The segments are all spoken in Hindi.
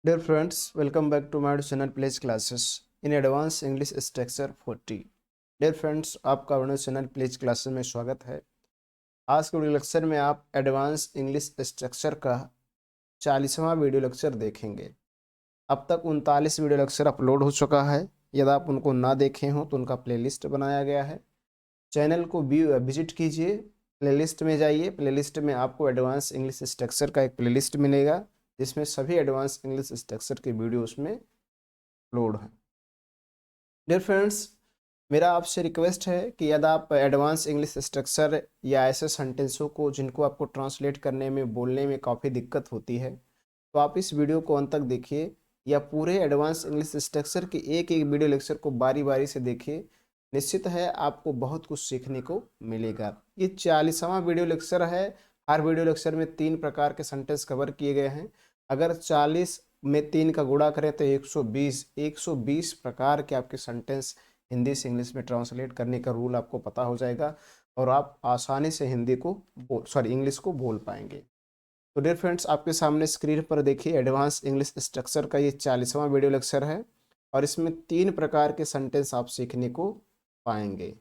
Dear friends, welcome back to my channel Place Classes in Advanced English Structure 40। Dear friends, आपका अपने चैनल प्लेज क्लासेस में स्वागत है। आज के वीडियो लेक्चर में आप एडवांस इंग्लिश स्ट्रक्चर का 40वां वीडियो लेक्चर देखेंगे। अब तक 39 वीडियो लेक्चर अपलोड हो चुका है। यदि आप उनको ना देखे हों तो उनका प्लेलिस्ट बनाया गया है। चैनल को विजिट कीजिए, प्लेलिस्ट में जाइए। प्लेलिस्ट में आपको एडवांस इंग्लिश स्ट्रक्चर का एक प्लेलिस्ट मिलेगा जिसमें सभी एडवांस इंग्लिश स्ट्रक्चर के वीडियो उसमें अपलोड हैं। डियर फ्रेंड्स, मेरा आपसे रिक्वेस्ट है कि यदि आप एडवांस इंग्लिश स्ट्रक्चर या ऐसे सेंटेंसों को जिनको आपको ट्रांसलेट करने में बोलने में काफ़ी दिक्कत होती है तो आप इस वीडियो को अंत तक देखिए या पूरे एडवांस इंग्लिश स्ट्रक्चर के एक एक वीडियो लेक्चर को बारी बारी से देखिए। निश्चित है आपको बहुत कुछ सीखने को मिलेगा। ये 40वां वीडियो लेक्चर है। हर वीडियो लेक्चर में 3 प्रकार के सेंटेंस कवर किए गए हैं। अगर 40 में 3 का गुणा करें तो 120 प्रकार के आपके सेंटेंस हिंदी से इंग्लिश में ट्रांसलेट करने का रूल आपको पता हो जाएगा और आप आसानी से हिंदी को इंग्लिश को बोल पाएंगे। तो डियर फ्रेंड्स, आपके सामने स्क्रीन पर देखिए एडवांस इंग्लिश स्ट्रक्चर का ये 40वां वीडियो लेक्चर है और इसमें 3 प्रकार के सेंटेंस आप सीखने को पाएंगे।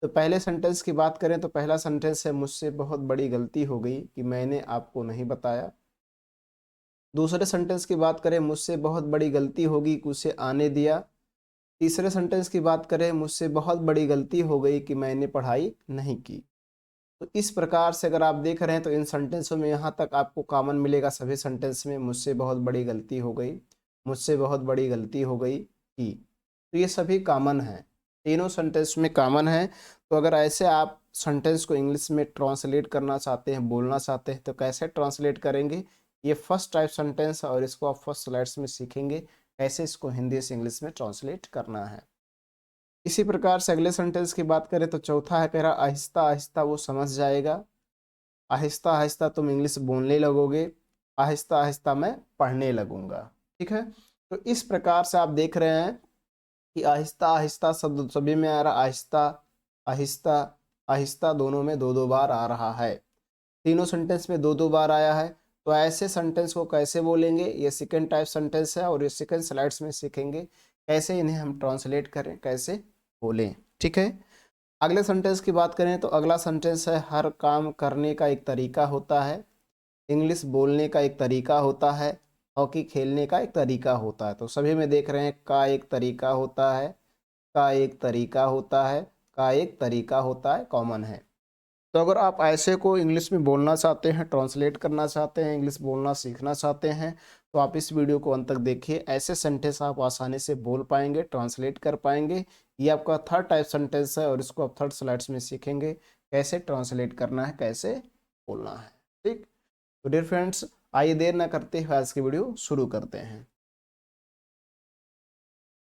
तो पहले सेंटेंस की बात करें तो पहला सेंटेंस है, मुझसे बहुत बड़ी गलती हो गई कि मैंने आपको नहीं बताया। दूसरे सेंटेंस की बात करें, मुझसे बहुत बड़ी गलती होगी कि उसे आने दिया। तीसरे सेंटेंस की बात करें, मुझसे बहुत बड़ी गलती हो गई कि मैंने पढ़ाई नहीं की। तो इस प्रकार से अगर आप देख रहे हैं तो इन सेंटेंसों में यहाँ तक आपको कॉमन मिलेगा। सभी सेंटेंस में मुझसे बहुत बड़ी गलती हो गई, मुझसे बहुत बड़ी गलती हो गई की, तो ये सभी कॉमन है, तीनों सेंटेंस में कॉमन है। तो अगर ऐसे आप सेंटेंस को इंग्लिश में ट्रांसलेट करना चाहते हैं, बोलना चाहते हैं, तो कैसे ट्रांसलेट करेंगे? ये फर्स्ट टाइप सेंटेंस है और इसको आप फर्स्ट स्लाइड्स में सीखेंगे कैसे इसको हिंदी से इंग्लिश में ट्रांसलेट करना है। इसी प्रकार से अगले सेंटेंस की बात करें तो चौथा है मेरा, आहिस्ता आहिस्ता वो समझ जाएगा। आहिस्ता आहिस्ता तुम इंग्लिश बोलने लगोगे, आहिस्ता आहिस्ता मैं पढ़ने लगूंगा। ठीक है, तो इस प्रकार से आप देख रहे हैं कि आहिस्ता आहिस्ता शब्द सभी में आ रहा, आहिस्ता आहिस्ता आहिस्ता दोनों में दो दो बार आ रहा है। तीनों सेंटेंस में दो दो बार आया है। तो ऐसे सेंटेंस को कैसे बोलेंगे? ये सेकंड टाइप सेंटेंस है और ये सेकंड स्लाइड्स में सीखेंगे कैसे इन्हें हम ट्रांसलेट करें, कैसे बोलें। ठीक है, अगले सेंटेंस की बात करें तो अगला सेंटेंस है, हर काम करने का एक तरीका होता है। इंग्लिश बोलने का एक तरीका होता है, हॉकी खेलने का एक तरीका होता है। तो सभी में देख रहे हैं का एक तरीका होता है, का एक तरीका होता है, का एक तरीका होता है, कॉमन है। तो अगर आप ऐसे को इंग्लिश में बोलना चाहते हैं, ट्रांसलेट करना चाहते हैं, इंग्लिश बोलना सीखना चाहते हैं तो आप इस वीडियो को अंत तक देखिए। ऐसे सेंटेंस आप आसानी से बोल पाएंगे, ट्रांसलेट कर पाएंगे। ये आपका थर्ड टाइप सेंटेंस है और इसको आप थर्ड स्लाइड्स में सीखेंगे कैसे ट्रांसलेट करना है, कैसे बोलना है। ठीक, तो डियर फ्रेंड्स, आइए देर ना करते हुए आज की वीडियो शुरू करते हैं।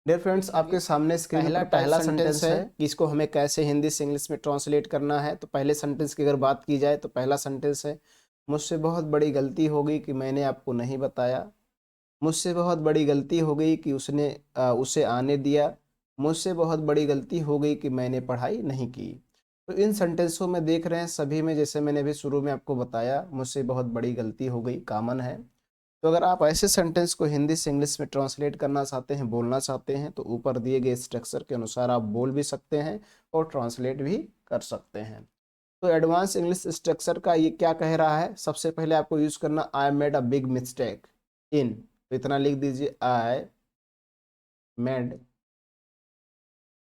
डियर फ्रेंड्स, आपके सामने स्क्रीन पर पहला सेंटेंस है कि इसको हमें कैसे हिंदी से इंग्लिश में ट्रांसलेट करना है। तो पहले सेंटेंस की अगर बात की जाए तो पहला सेंटेंस है, मुझसे बहुत बड़ी गलती हो गई कि मैंने आपको नहीं बताया। मुझसे बहुत बड़ी गलती हो गई कि उसे आने दिया। मुझसे बहुत बड़ी गलती हो गई कि मैंने पढ़ाई नहीं की। तो इन सेंटेंसों में देख रहे हैं सभी में, जैसे मैंने अभी शुरू में आपको बताया, मुझसे बहुत बड़ी गलती हो गई कॉमन है। तो अगर आप ऐसे सेंटेंस को हिंदी से इंग्लिश में ट्रांसलेट करना चाहते हैं, बोलना चाहते हैं, तो ऊपर दिए गए स्ट्रक्चर के अनुसार आप बोल भी सकते हैं और ट्रांसलेट भी कर सकते हैं। तो एडवांस इंग्लिश स्ट्रक्चर का ये क्या कह रहा है? सबसे पहले आपको यूज करना, I made a big mistake in. तो इतना लिख दीजिए, I made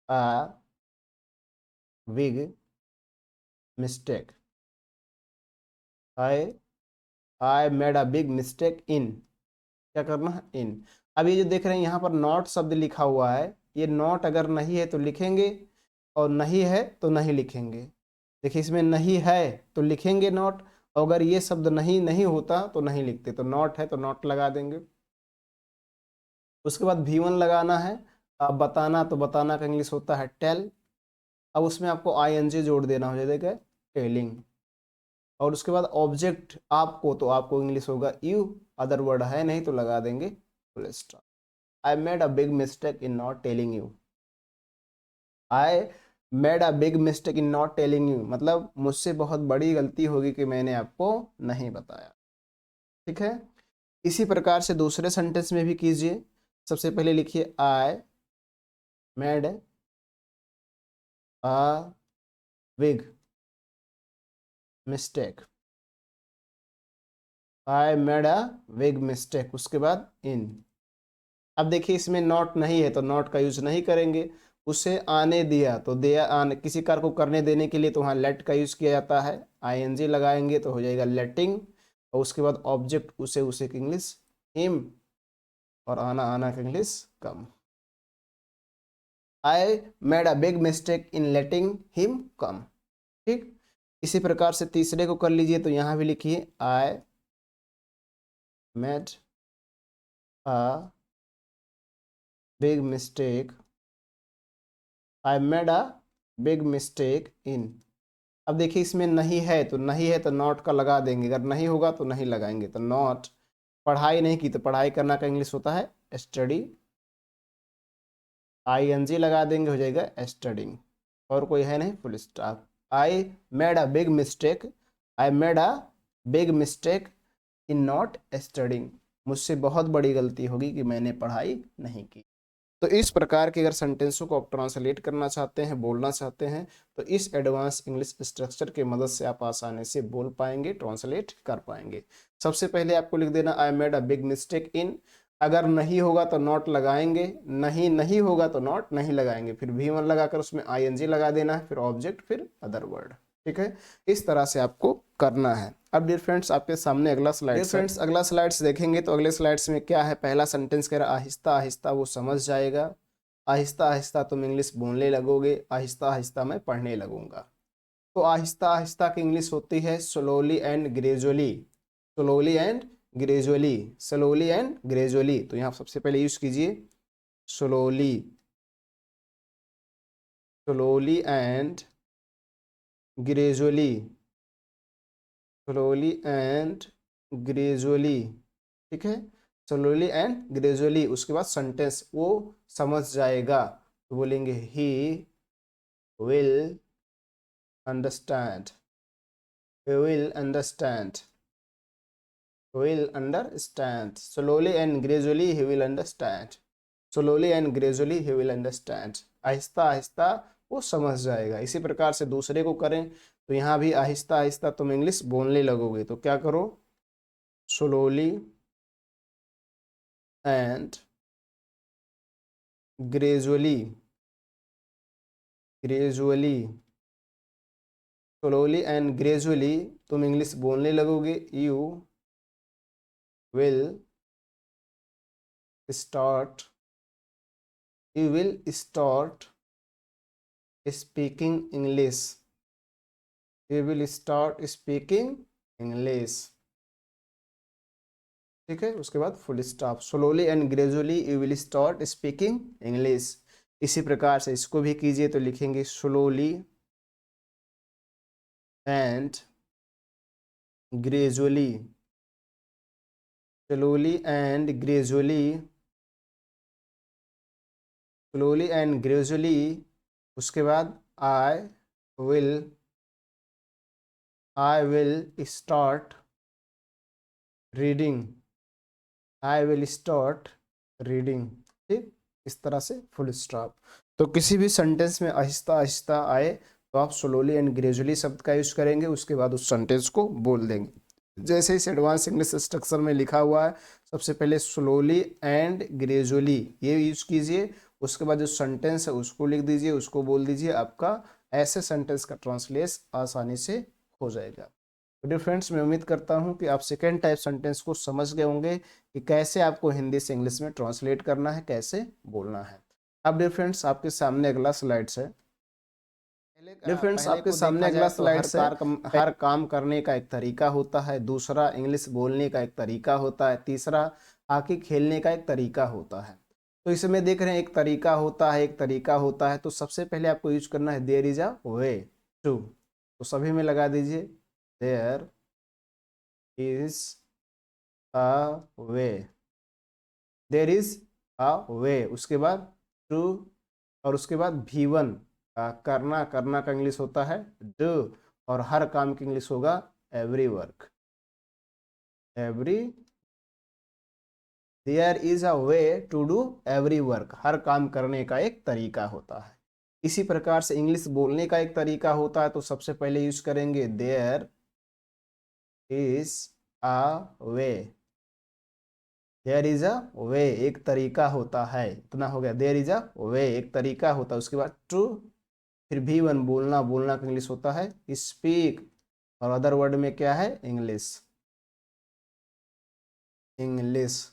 a big mistake. I I made a big mistake in. क्या करना है? इन। अब ये जो देख रहे हैं यहाँ पर नॉट शब्द लिखा हुआ है, ये नॉट अगर नहीं है तो लिखेंगे और नहीं है तो नहीं लिखेंगे। देखिए इसमें नहीं है तो लिखेंगे नॉट, अगर ये शब्द नहीं नहीं होता तो नहीं लिखते। तो नॉट है तो नॉट लगा देंगे। उसके बाद V1 लगाना है। अब बताना, तो बताना का इंग्लिश होता है टेल। अब उसमें आपको ING जोड़ देना हो जाएगा, टेलिंग। और उसके बाद ऑब्जेक्ट आपको, तो आपको इंग्लिश होगा यू। अदर वर्ड है नहीं तो लगा देंगे full stop. I made a big mistake in not telling you. I made a big mistake in not telling you मतलब मुझसे बहुत बड़ी गलती होगी कि मैंने आपको नहीं बताया। ठीक है, इसी प्रकार से दूसरे सेंटेंस में भी कीजिए। सबसे पहले लिखिए I made a big mistake. I made a big mistake, उसके बाद इन। अब देखिए इसमें नॉट नहीं है तो नॉट का यूज नहीं करेंगे। उसे आने दिया तो दिया आने, किसी कार्य को करने देने के लिए तो वहाँ लेट का यूज किया जाता है, आईएनजी लगाएंगे तो हो जाएगा लेटिंग। और उसके बाद ऑब्जेक्ट उसे, उसे की इंग्लिश हिम, और आना, आना की English come. I made a big mistake in letting him come. ठीक, इसी प्रकार से तीसरे को कर लीजिए। तो यहाँ भी लिखिए I made a big mistake, I made a big mistake in. अब देखिए इसमें नहीं है तो नहीं है तो नॉट का लगा देंगे, अगर नहीं होगा तो नहीं लगाएंगे। तो नॉट, पढ़ाई नहीं की तो पढ़ाई करना का इंग्लिश होता है स्टडी, आईएनजी लगा देंगे हो जाएगा स्टडिंग। और कोई है नहीं, full stop. I made a big mistake, I made a big mistake in not studying. मुझसे बहुत बड़ी गलती होगी कि मैंने पढ़ाई नहीं की। तो इस प्रकार के अगर सेंटेंसों को आप ट्रांसलेट करना चाहते हैं, बोलना चाहते हैं, तो इस एडवांस इंग्लिश स्ट्रक्चर की मदद से आप आसानी से बोल पाएंगे, ट्रांसलेट कर पाएंगे। सबसे पहले आपको लिख देना I made a big mistake in. अगर नहीं होगा तो नॉट लगाएंगे, नहीं नहीं होगा तो नॉट नहीं लगाएंगे, फिर V1 लगाकर उसमें आईएनजी लगा देना है, फिर ऑब्जेक्ट, फिर अदर वर्ड। ठीक है, इस तरह से आपको करना है। अब डियर फ्रेंड्स आपके सामने अगला स्लाइड, डियर फ्रेंड्स अगला स्लाइड्स देखेंगे तो अगले स्लाइड्स में क्या है, पहला सेंटेंस कह रहा आहिस्ता आहिस्ता वो समझ जाएगा। आहिस्ता आहिस्ता तुम इंग्लिश बोलने लगोगे, आहिस्ता आहिस्ता मैं पढ़ने लगूंगा। तो आहिस्ता आहिस्ता की इंग्लिश होती है slowly and gradually, slowly and gradually, slowly and gradually. तो यहाँ सबसे पहले यूज कीजिए slowly, slowly and gradually, slowly and gradually. ठीक है, स्लोली एंड ग्रेजुअली। उसके बाद सेंटेंस वो समझ जाएगा तो बोलेंगे he will understand, he will understand, will understand, slowly and gradually he will understand, slowly and gradually he will understand। Aahista Aahista वो समझ जाएगा। इसी प्रकार से दूसरे को करें तो यहाँ भी आहिस्ता आहिस्ता तुम इंग्लिश बोलने लगोगे, तो क्या करो slowly and gradually, gradually, slowly and gradually तुम इंग्लिश बोलने लगोगे। you will start, you will start speaking English, you will start speaking English। ठीक है, उसके बाद full stop, slowly and gradually you will start speaking English. इसी प्रकार से इसको भी कीजिए तो लिखेंगे slowly and gradually, slowly and gradually, slowly and gradually. उसके बाद will I will start reading, I will start reading. ठीक, इस तरह से फुल स्टॉप। तो किसी भी सेंटेंस में आहिस्ता आहिस्ता आए तो आप स्लोली एंड ग्रेजुअली शब्द का यूज करेंगे, उसके बाद उस सेंटेंस को बोल देंगे। जैसे इस एडवांस इंग्लिश स्ट्रक्चर में लिखा हुआ है, सबसे पहले स्लोली एंड ग्रेजुअली ये यूज कीजिए, उसके बाद जो सेंटेंस है उसको लिख दीजिए, उसको बोल दीजिए, आपका ऐसे सेंटेंस का ट्रांसलेशन आसानी से हो जाएगा। तो डियर फ्रेंड्स मैं उम्मीद करता हूं कि आप सेकेंड टाइप सेंटेंस को समझ गए होंगे कि कैसे आपको हिंदी से इंग्लिश में ट्रांसलेट करना है, कैसे बोलना है। अब डियर फ्रेंड्स आपके सामने अगला स्लाइड्स है, डियर फ्रेंड्स आपके सामने अगला स्लाइड्स है। हर काम करने का एक तरीका होता है, दूसरा इंग्लिश बोलने का एक तरीका होता है, तीसरा हॉकी खेलने का एक तरीका होता है। तो इसमें देख रहे हैं एक तरीका होता है, एक तरीका होता है। तो सबसे पहले आपको यूज करना है there is a way to, तो सभी में लगा दीजिए there is a way, there is a way. उसके बाद टू, और उसके बाद V1 करना, करना का इंग्लिश होता है डू, और हर काम की इंग्लिश होगा every work, every there is a way to do every work, हर काम करने का एक तरीका होता है। इसी प्रकार से इंग्लिश बोलने का एक तरीका होता है, तो सबसे पहले यूज करेंगे there is a way. There is a way एक तरीका होता है, इतना हो गया। देयर इज अ वे एक तरीका होता है। उसके बाद टू, फिर भी वन बोलना, बोलना का इंग्लिश होता है स्पीक, और अदर वर्ड में क्या है English, English.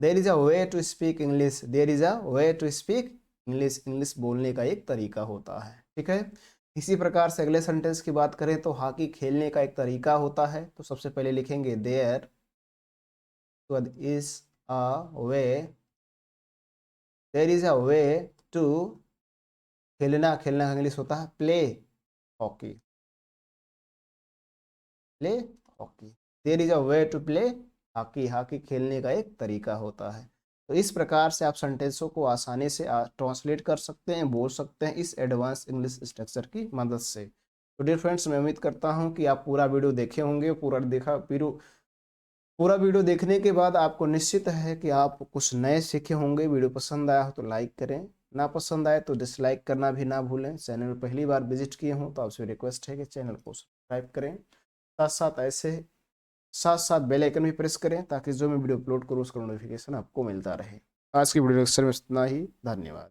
There is a way to speak English, there is a way to speak English, English बोलने का एक तरीका होता है। ठीक है। इसी प्रकार से अगले सेंटेंस की बात करें तो हॉकी खेलने का एक तरीका होता है, तो सबसे पहले लिखेंगे there is a way, there is a way to, खेलना, खेलना का इंग्लिश होता है play hockey, play hockey. There is a way to play hockey, hockey खेलने का एक तरीका होता है। तो इस प्रकार से आप सेंटेंसों को आसानी से ट्रांसलेट कर सकते हैं, बोल सकते हैं इस एडवांस इंग्लिश स्ट्रक्चर की मदद से। तो डियर फ्रेंड्स, मैं उम्मीद करता हूं कि आप पूरा वीडियो देखे होंगे। पूरा वीडियो देखने के बाद आपको निश्चित है कि आप कुछ नए सीखे होंगे। वीडियो पसंद आया हो तो लाइक करें, ना पसंद आए तो डिसलाइक करना भी ना भूलें। चैनल में पहली बार विजिट किए हों तो आपसे रिक्वेस्ट है कि चैनल को सब्सक्राइब करें, साथ साथ बेल आइकन भी प्रेस करें, ताकि जो मैं वीडियो अपलोड करूँ उसका नोटिफिकेशन आपको मिलता रहे। आज की वीडियो लेक्चर में इतना ही, धन्यवाद।